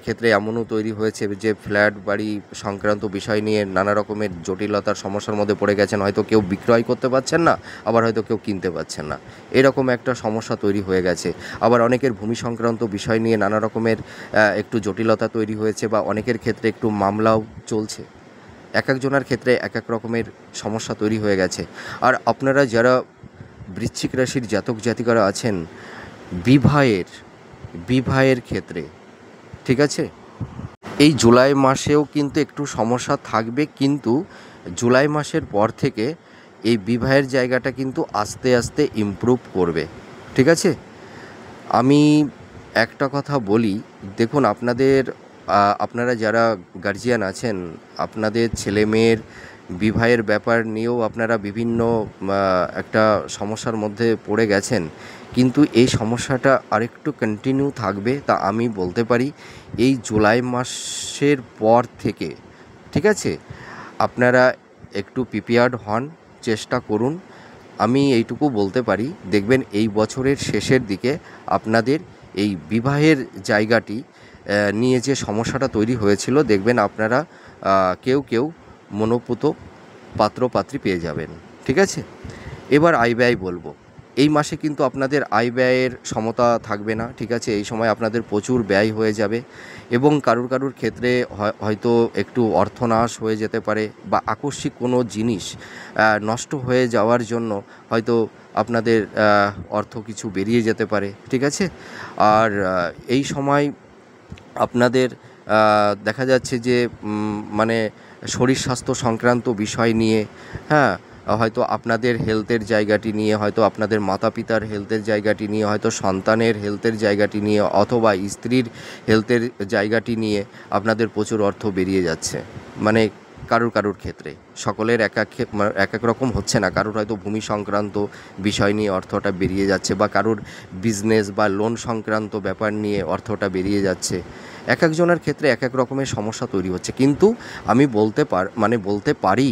ক্ষেত্রে এমনও তৈরি হয়েছে যে ফ্ল্যাট বাড়ি সংক্রান্ত বিষয় নিয়ে নানা রকমের জটিলতার সমস্যার মধ্যে পড়ে গেছেন। হয়তো কেউ বিক্রয় করতে পারছেন না, আবার হয়তো কেউ কিনতে পারছেন না, এরকম একটা সমস্যা তৈরি হয়ে গেছে। আবার অনেকের ভূমি সংক্রান্ত বিষয় নিয়ে নানা রকমের একটু জটিলতা তৈরি হয়েছে, বা অনেকের ক্ষেত্রে একটু মামলাও চলছে। এক একজনের ক্ষেত্রে এক এক রকমের সমস্যা তৈরি হয়ে গেছে। আর আপনারা যারা বৃশ্চিক রাশির জাতক জাতিকারা আছেন, বিবাহের ক্ষেত্রে, ঠিক আছে, এই জুলাই মাসেও কিন্তু একটু সমস্যা থাকবে, কিন্তু জুলাই মাসের পর থেকে এই বিবাহের জায়গাটা কিন্তু আস্তে আস্তে ইমপ্রুভ করবে। ঠিক আছে, আমি একটা কথা বলি, দেখুন আপনারা যারা গার্জিয়ান আছেন, আপনাদের ছেলে মেয়ের বিবাহের ব্যাপার নিয়েও আপনারা বিভিন্ন একটা সমস্যার মধ্যে পড়ে গেছেন, কিন্তু এই সমস্যাটা আরেকটু কন্টিনিউ থাকবে। তা আমি বলতে পারি এই জুলাই মাসের পর থেকে, ঠিক আছে, আপনারা একটু প্রিপেয়ার্ড হন, চেষ্টা করুন। আমি এইটুকু বলতে পারি, দেখবেন এই বছরের শেষের দিকে আপনাদের এই বিবাহের জায়গাটি নিয়ে যে সমস্যাটা তৈরি হয়েছিল, দেখবেন আপনারা কেউ মনোপুত পাত্রপাত্রী পেয়ে যাবেন। ঠিক আছে, এবার আয় ব্যয় বলবো। এই মাসে কিন্তু আপনাদের আয় ব্যয়ের সমতা থাকবে না। ঠিক আছে, এই সময় আপনাদের প্রচুর ব্যয় হয়ে যাবে, এবং কারুর ক্ষেত্রে হয়তো একটু অর্থনাশ হয়ে যেতে পারে, বা আকস্মিক কোনো জিনিস নষ্ট হয়ে যাওয়ার জন্য হয়তো আপনাদের অর্থ কিছু বেরিয়ে যেতে পারে। ঠিক আছে, আর এই সময় আপনাদের দেখা যাচ্ছে যে মানে শরীর স্বাস্থ্য সংক্রান্ত বিষয় নিয়ে, হ্যাঁ, হয়তো আপনাদের হেলথের জায়গাটি নিয়ে, হয়তো আপনাদের মাতা পিতার হেলথের জায়গাটি নিয়ে, হয়তো সন্তানের হেলথের জায়গাটি নিয়ে, অথবা স্ত্রীর হেলথের জায়গাটি নিয়ে আপনাদের প্রচুর অর্থ বেরিয়ে যাচ্ছে। মানে কারুর ক্ষেত্রে সকলের এক এক রকম হচ্ছে না। কারুর হয়তো ভূমি সংক্রান্ত বিষয় নিয়ে অর্থটা বেরিয়ে যাচ্ছে, বা কারুর বিজনেস বা লোন সংক্রান্ত ব্যাপার নিয়ে অর্থটা বেরিয়ে যাচ্ছে। এক একজনের ক্ষেত্রে এক এক রকমের সমস্যা তৈরি হচ্ছে। কিন্তু আমি বলতে পারি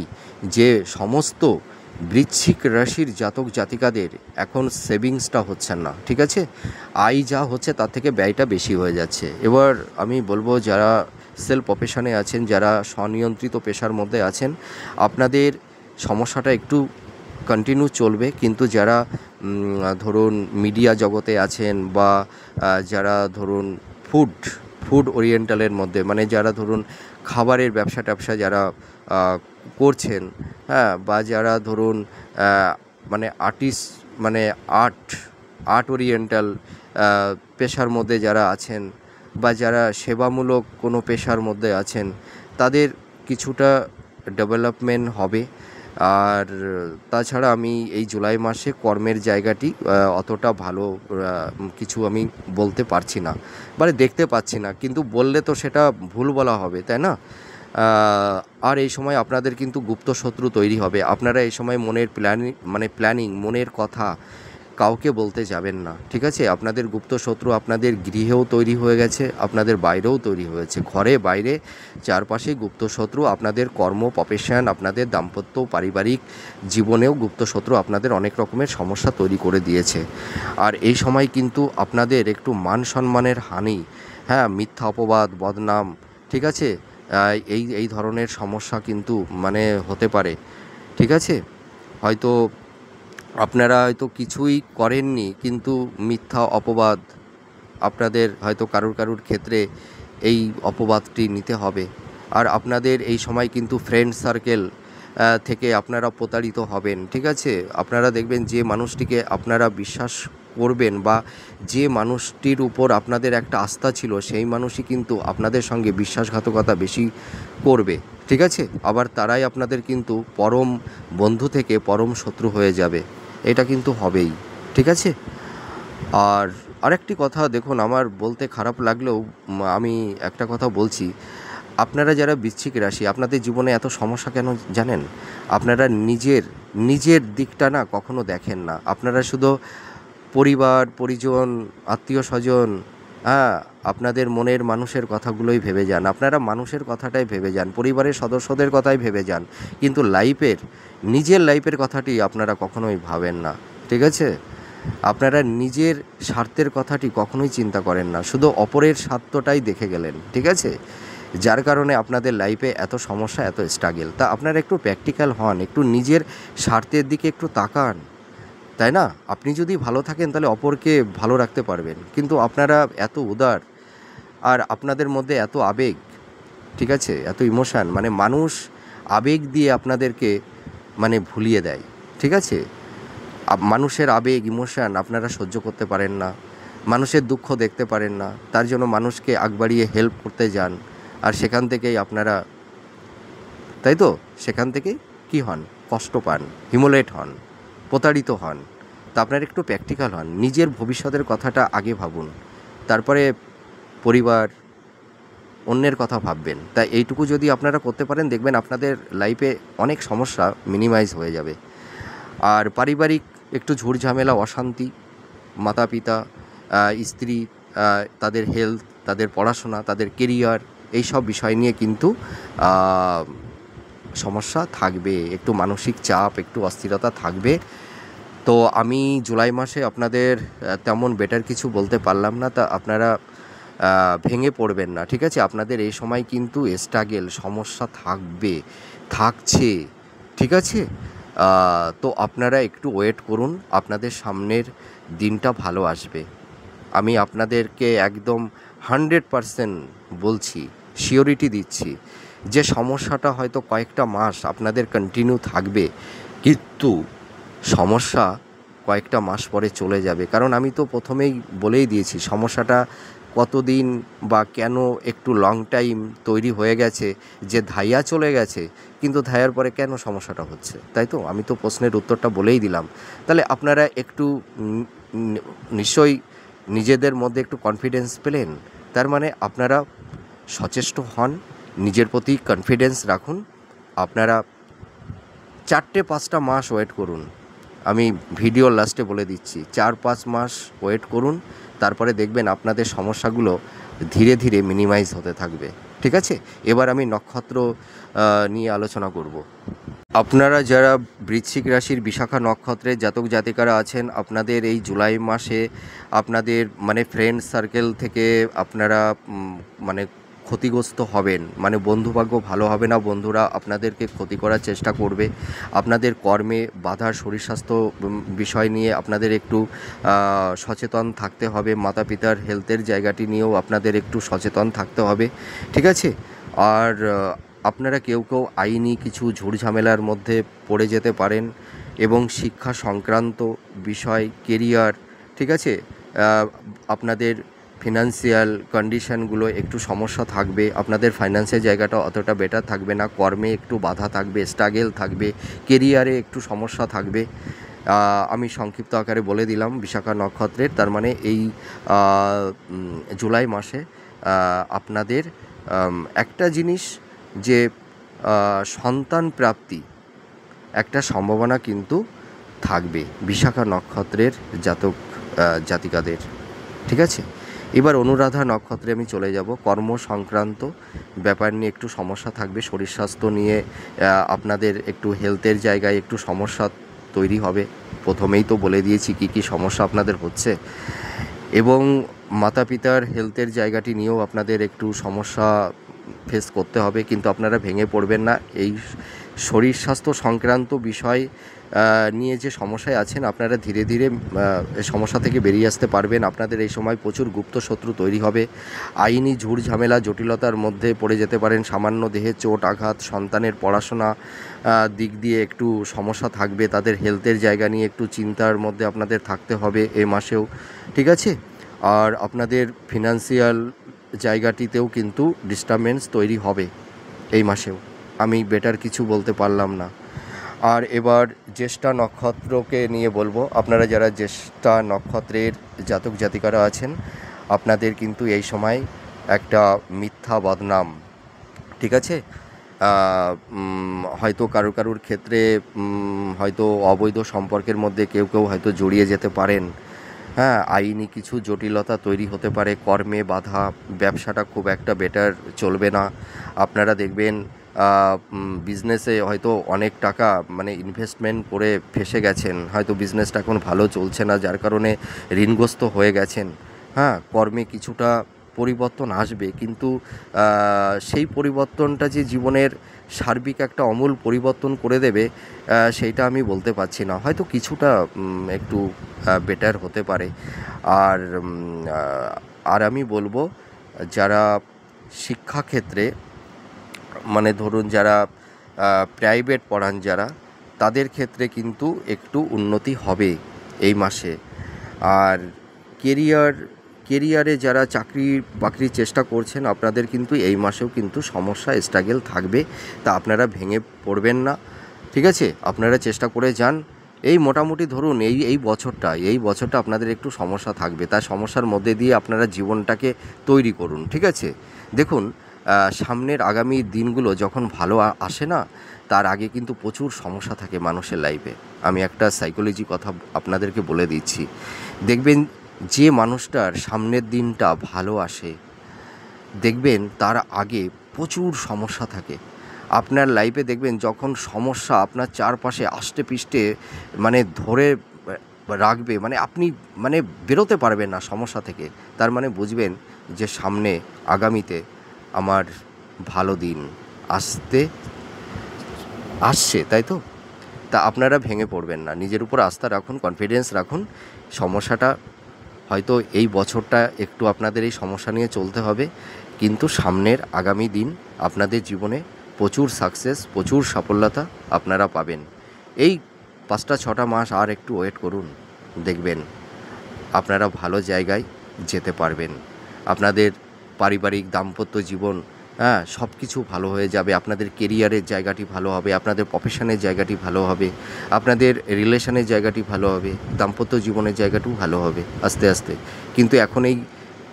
যে সমস্ত বৃশ্চিক রাশির জাতক জাতিকাদের এখন সেভিংসটা হচ্ছে না। ঠিক আছে, আয় যা হচ্ছে তার থেকে ব্যয়টা বেশি হয়ে যাচ্ছে। এবার আমি বলবো, যারা সেলফ প্রফেশনে আছেন, যারা স্বনিয়ন্ত্রিত পেশার মধ্যে আছেন, আপনাদের সমস্যাটা একটু কন্টিনিউ চলবে। কিন্তু যারা ধরুন মিডিয়া জগতে আছেন, বা যারা ধরুন ফুড ওরিয়েন্টালের মধ্যে, মানে যারা ধরুন খাবারের ব্যবসা ট্যাবসা যারা করছেন, হ্যাঁ, বা যারা ধরুন মানে আর্টিস্ট, মানে আর্ট ওরিয়েন্টাল পেশার মধ্যে যারা আছেন, বা যারা সেবামূলক কোনো পেশার মধ্যে আছেন, তাদের কিছুটা ডেভেলপমেন্ট হবে। আর তাছাড়া আমি এই জুলাই মাসে কর্মের জায়গাটি অতটা ভালো কিছু আমি বলতে পারছি না, মানে দেখতে পাচ্ছি না। কিন্তু বললে তো সেটা ভুল বলা হবে, তাই না? আর এই সময় আপনাদের কিন্তু গুপ্ত শত্রু তৈরি হবে। আপনারা এই সময় মনের প্ল্যানিং মনের কথা কাউকে বলতে যাবেন না, ঠিক আছে? আপনাদের গুপ্ত শত্রু আপনাদের গৃহেও তৈরি হয়ে গেছে, আপনাদের বাইরেও তৈরি হয়েছে, ঘরে বাইরে চারপাশে গুপ্ত শত্রু। আপনাদের কর্ম প্রফেশন, আপনাদের দাম্পত্য পারিবারিক জীবনেও গুপ্ত শত্রু আপনাদের অনেক রকমের সমস্যা তৈরি করে দিয়েছে। আর এই সময় কিন্তু আপনাদের একটু মান সম্মানের হানি, হ্যাঁ, মিথ্যা অপবাদ, বদনাম, ঠিক আছে, এই ধরনের সমস্যা কিন্তু হতে পারে, ঠিক আছে? হয়তো আপনারা হয়তো কিছুই করেননি, কিন্তু মিথ্যা অপবাদ আপনাদের হয়তো কারুর ক্ষেত্রে এই অপবাদটি নিতে হবে। আর আপনাদের এই সময় কিন্তু ফ্রেন্ড সার্কেল থেকে আপনারা প্রতারিত হবেন, ঠিক আছে? আপনারা দেখবেন যে মানুষটিকে আপনারা বিশ্বাস করবেন বা যে মানুষটির উপর আপনাদের একটা আস্থা ছিল, সেই মানুষই কিন্তু আপনাদের সঙ্গে বিশ্বাসঘাতকতা বেশি করবে, ঠিক আছে? আবার তারাই আপনাদের কিন্তু পরম বন্ধু থেকে পরম শত্রু হয়ে যাবে, এটা কিন্তু হবেই, ঠিক আছে? আর আরেকটি কথা দেখুন, আমার বলতে খারাপ লাগলেও আমি একটা কথা বলছি। আপনারা যারা বৃশ্চিক রাশি, আপনাদের জীবনে এত সমস্যা কেন জানেন? আপনারা নিজের দিকটা না কখনো দেখেন না। আপনারা শুধু পরিবার পরিজন, আত্মীয় স্বজন, হ্যাঁ, আপনাদের মনের মানুষের কথাগুলোই ভেবে যান। আপনারা মানুষের কথাটাই ভেবে যান, পরিবারের সদস্যদের কথাই ভেবে যান, কিন্তু নিজের লাইফের কথাটি আপনারা কখনোই ভাবেন না, ঠিক আছে? আপনারা নিজের স্বার্থের কথাটি কখনোই চিন্তা করেন না, শুধু অপরের স্বার্থটাই দেখে গেলেন, ঠিক আছে? যার কারণে আপনাদের লাইফে এত সমস্যা, এত স্ট্রাগল। তা আপনারা একটু প্র্যাকটিক্যাল হন, একটু নিজের স্বার্থের দিকে একটু তাকান, তাই না? আপনি যদি ভালো থাকেন তাহলে অপরকে ভালো রাখতে পারবেন, কিন্তু আপনারা এত উদার, আর আপনাদের মধ্যে এত আবেগ, ঠিক আছে, এত ইমোশান, মানুষ আবেগ দিয়ে আপনাদেরকে ভুলিয়ে দেয়, ঠিক আছে? মানুষের আবেগ ইমোশান আপনারা সহ্য করতে পারেন না, মানুষের দুঃখ দেখতে পারেন না, তার জন্য মানুষকে আগ বাড়িয়ে হেল্প করতে যান, আর সেখান থেকেই আপনারা, তাই তো, সেখান থেকেই কী হন? কষ্ট পান, হিমোলেট হন, প্রতারিত হন। তা আপনারা একটু প্র্যাকটিক্যাল হন, নিজের ভবিষ্যতের কথাটা আগে ভাবুন, তারপরে পরিবার, অন্যের কথা ভাববেন। তাই এইটুকু যদি আপনারা করতে পারেন, দেখবেন আপনাদের লাইফে অনেক সমস্যা মিনিমাইজ হয়ে যাবে। আর পারিবারিক একটু ঝুটঝামেলা, অশান্তি, মাতা পিতা, স্ত্রী, তাদের হেলথ, তাদের পড়াশোনা, তাদের কেরিয়ার, এই সব বিষয় নিয়ে কিন্তু সমস্যা থাকবে, একটু মানসিক চাপ, একটু অস্থিরতা থাকবে। তো আমি জুলাই মাসে আপনাদের তেমন বেটার কিছু বলতে পারলাম না। তা আপনারা ভেঙে পড়বেন না, ঠিক আছে? আপনাদের এই সময় কিন্তু স্ট্রাগল, সমস্যা থাকছে, ঠিক আছে? তো আপনারা একটু ওয়েট করুন, আপনাদের সামনের দিনটা ভালো আসবে। আমি আপনাদেরকে একদম 100% বলছি, সিওরিটি দিচ্ছি, যে সমস্যাটা হয়তো কয়েকটা মাস আপনাদের কন্টিনিউ থাকবে, কিন্তু সমস্যা কয়েকটা মাস পরে চলে যাবে। কারণ আমি তো প্রথমেই বলেই দিয়েছি সমস্যাটা কতদিন বা কেন একটু লং টাইম তৈরি হয়ে গেছে, যে ধাইয়া চলে গেছে, কিন্তু ধাইয়ার পরে কেন সমস্যাটা হচ্ছে, তাই তো? আমি তো প্রশ্নের উত্তরটা বলেই দিলাম। তাহলে আপনারা একটু নিশ্চয়ই নিজেদের মধ্যে একটু কনফিডেন্স পেলেন। তার আপনারা সচেষ্ট হন, নিজের প্রতি কনফিডেন্স রাখুন। আপনারা 4-5টা মাস ওয়েট করুন, আমি ভিডিওর লাস্টে বলে দিচ্ছি, 4-5 মাস ওয়েট করুন, তারপরে দেখবেন আপনাদের সমস্যাগুলো ধীরে ধীরে মিনিমাইজ হতে থাকবে, ঠিক আছে? এবার আমি নক্ষত্র নিয়ে আলোচনা করব। আপনারা যারা বৃশ্চিক রাশির বিশাখা নক্ষত্রের জাতক জাতিকারা আছেন, আপনাদের এই জুলাই মাসে আপনাদের ফ্রেন্ড সার্কেল থেকে আপনারা ক্ষতিগ্রস্ত হবেন, বন্ধুভাগ্য ভালো হবে না, বন্ধুরা আপনাদেরকে ক্ষতি করার চেষ্টা করবে। আপনাদের কর্মে বাধা, শরীর স্বাস্থ্য বিষয় নিয়ে আপনাদের একটু সচেতন থাকতে হবে, মাতা পিতার হেলথের জায়গাটি নিয়েও আপনাদের একটু সচেতন থাকতে হবে, ঠিক আছে? আর আপনারা কেউ আইনি কিছু ঝুটঝামেলার মধ্যে পড়ে যেতে পারেন, এবং শিক্ষা সংক্রান্ত বিষয়, কেরিয়ার, ঠিক আছে, আপনাদের ফিনান্সিয়াল কন্ডিশানগুলো একটু সমস্যা থাকবে, আপনাদের ফাইন্যান্সের জায়গাটা অতটা বেটার থাকবে না, কর্মে একটু বাধা থাকবে, স্ট্রাগল থাকবে, কেরিয়ারে একটু সমস্যা থাকবে। আমি সংক্ষিপ্ত আকারে বলে দিলাম বিশাখা নক্ষত্রের। তার এই জুলাই মাসে আপনাদের একটা জিনিস যে সন্তান প্রাপ্তি একটা সম্ভাবনা কিন্তু থাকবে বিশাখা নক্ষত্রের জাতিকাদের। ঠিক আছে, এবার অনুরাধা নক্ষত্রে আমি চলে যাব। কর্ম সংক্রান্ত ব্যাপার নিয়ে একটু সমস্যা থাকবে, শরীর স্বাস্থ্য নিয়ে আপনাদের একটু হেলথের জায়গায় একটু সমস্যা তৈরি হবে। প্রথমেই তো বলে দিয়েছি কী কী সমস্যা আপনাদের হচ্ছে, এবং মাতা পিতার হেলথের জায়গাটি নিয়েও আপনাদের একটু সমস্যা ফেস করতে হবে, কিন্তু আপনারা ভেঙে পড়বেন না। এই শরীর স্বাস্থ্য সংক্রান্ত বিষয় নিয়ে যে সমস্যায় আছেন, আপনারা ধীরে ধীরে সমস্যা থেকে বেরিয়ে আসতে পারবেন। আপনাদের এই সময় প্রচুর গুপ্ত শত্রু তৈরি হবে, আইনি ঝুট ঝামেলা জটিলতার মধ্যে পড়ে যেতে পারেন। সামান্য দেহে চোট আঘাত, সন্তানের পড়াশোনা দিক দিয়ে একটু সমস্যা থাকবে, তাদের হেলথের জায়গা নিয়ে একটু চিন্তার মধ্যে আপনাদের থাকতে হবে এই মাসেও। ঠিক আছে, আর আপনাদের ফিনান্সিয়াল জায়গাটিতেও কিন্তু ডিস্টারবেন্স তৈরি হবে এই মাসেও। আমি বেটার কিছু বলতে পারলাম না। আর এবার জ্যেষ্ঠা নক্ষত্রকে নিয়ে বলবো। আপনারা যারা জ্যেষ্ঠা নক্ষত্রের জাতক জাতিকারা আছেন, আপনাদের কিন্তু এই সময় একটা মিথ্যা বদনাম, ঠিক আছে, হয়তো কারুর ক্ষেত্রে হয়তো অবৈধ সম্পর্কের মধ্যে কেউ হয়তো জড়িয়ে যেতে পারেন। হ্যাঁ, আইনি কিছু জটিলতা তৈরি হতে পারে, কর্মে বাধা, ব্যবসাটা খুব একটা বেটার চলবে না। আপনারা দেখবেন বিজনেসে হয়তো অনেক টাকা মানে ইনভেস্টমেন্ট করে ফেসে গেছেন, হয়তো বিজনেসটা এখন ভালো চলছে না, যার কারণে ঋণগ্রস্ত হয়ে গেছেন। হ্যাঁ, কর্মে কিছুটা পরিবর্তন আসবে, কিন্তু সেই পরিবর্তনটা যে জীবনের সার্বিক একটা আমূল পরিবর্তন করে দেবে সেইটা আমি বলতে পারছি না। হয়তো কিছুটা একটু বেটার হতে পারে। আর আমি বলবো যারা শিক্ষাক্ষেত্রে মানে ধরুন যারা প্রাইভেট পড়ান যারা, তাদের ক্ষেত্রে কিন্তু একটু উন্নতি হবে এই মাসে। আর কেরিয়ারে যারা চাকরি বাকরির চেষ্টা করছেন, আপনাদের কিন্তু এই মাসেও কিন্তু সমস্যা স্ট্রাগল থাকবে, তা আপনারা ভেঙে পড়বেন না। ঠিক আছে, আপনারা চেষ্টা করে যান। এই মোটামুটি ধরুন এই বছরটা আপনাদের একটু সমস্যা থাকবে, তার সমস্যার মধ্যে দিয়ে আপনারা জীবনটাকে তৈরি করুন। ঠিক আছে, দেখুন সামনের আগামী দিনগুলো যখন ভালো আসে না, তার আগে কিন্তু প্রচুর সমস্যা থাকে মানুষের লাইফে। আমি একটা সাইকোলজি কথা আপনাদেরকে বলে দিচ্ছি। দেখবেন যে মানুষটার সামনের দিনটা ভালো আসে, দেখবেন তার আগে প্রচুর সমস্যা থাকে। আপনার লাইফে দেখবেন যখন সমস্যা আপনার চারপাশে আষ্টে পিষ্টে মানে ধরে রাখবে, মানে আপনি মানে বেরোতে পারবেন না সমস্যা থেকে, তার মানে বুঝবেন যে সামনে আগামীতে আমার ভালো দিন আসছে, তাই তো? তা আপনারা ভেঙে পড়বেন না, নিজের উপর আস্থা রাখুন, কনফিডেন্স রাখুন। সমস্যাটা হয়তো এই বছরটা একটু আপনাদের এই সমস্যা নিয়ে চলতে হবে, কিন্তু সামনের আগামী দিন আপনাদের জীবনে প্রচুর সাকসেস, প্রচুর সফলতা আপনারা পাবেন। এই 5-6টা মাস আর একটু ওয়েট করুন, দেখবেন আপনারা ভালো জায়গায় যেতে পারবেন। আপনাদের পারিবারিক দাম্পত্য জীবন, হ্যাঁ, সব কিছু ভালো হয়ে যাবে। আপনাদের কেরিয়ারের জায়গাটি ভালো হবে, আপনাদের প্রফেশনের জায়গাটি ভালো হবে, আপনাদের রিলেশনের জায়গাটি ভালো হবে, দাম্পত্য জীবনের জায়গাটিও ভালো হবে আস্তে আস্তে। কিন্তু এখন এই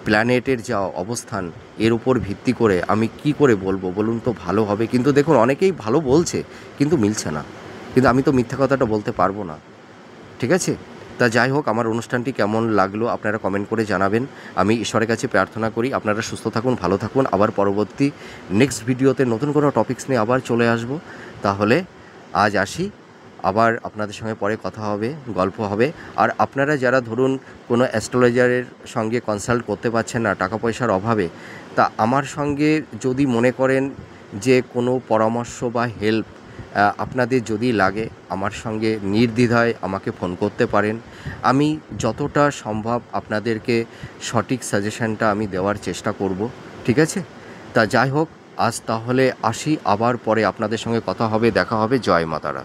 প্ল্যানেটের যা অবস্থান, এর উপর ভিত্তি করে আমি কি করে বলবো বলুন তো ভালো হবে? কিন্তু দেখুন অনেকেই ভালো বলছে, কিন্তু মিলছে না, কিন্তু আমি তো মিথ্যা কথাটা বলতে পারবো না। ঠিক আছে, তা যাই হোক, আমার অনুষ্ঠানটি কেমন লাগলো আপনারা কমেন্ট করে জানাবেন। আমি ঈশ্বরের কাছে প্রার্থনা করি আপনারা সুস্থ থাকুন, ভালো থাকুন। আবার পরবর্তী নেক্সট ভিডিওতে নতুন কোনো টপিকস নিয়ে আবার চলে আসব। তাহলে আজ আসি, আবার আপনাদের সঙ্গে পরে কথা হবে, গল্প হবে। আর আপনারা যারা ধরুন কোনো অ্যাস্ট্রোলজারের সঙ্গে কনসাল্ট করতে পারছেন না টাকা পয়সার অভাবে, তা আমার সঙ্গে যদি মনে করেন যে কোনো পরামর্শ বা হেল্প আপনাদের যদি লাগে, আমার সঙ্গে নির্দ্বিধায় আমাকে ফোন করতে পারেন। আমি যতটা সম্ভব আপনাদেরকে সঠিক সাজেশনটা আমি দেওয়ার চেষ্টা করব। ঠিক আছে, তা যাই হোক, আজ তাহলে আসি, আবার পরে আপনাদের সঙ্গে কথা হবে, দেখা হবে। জয় মাতারা।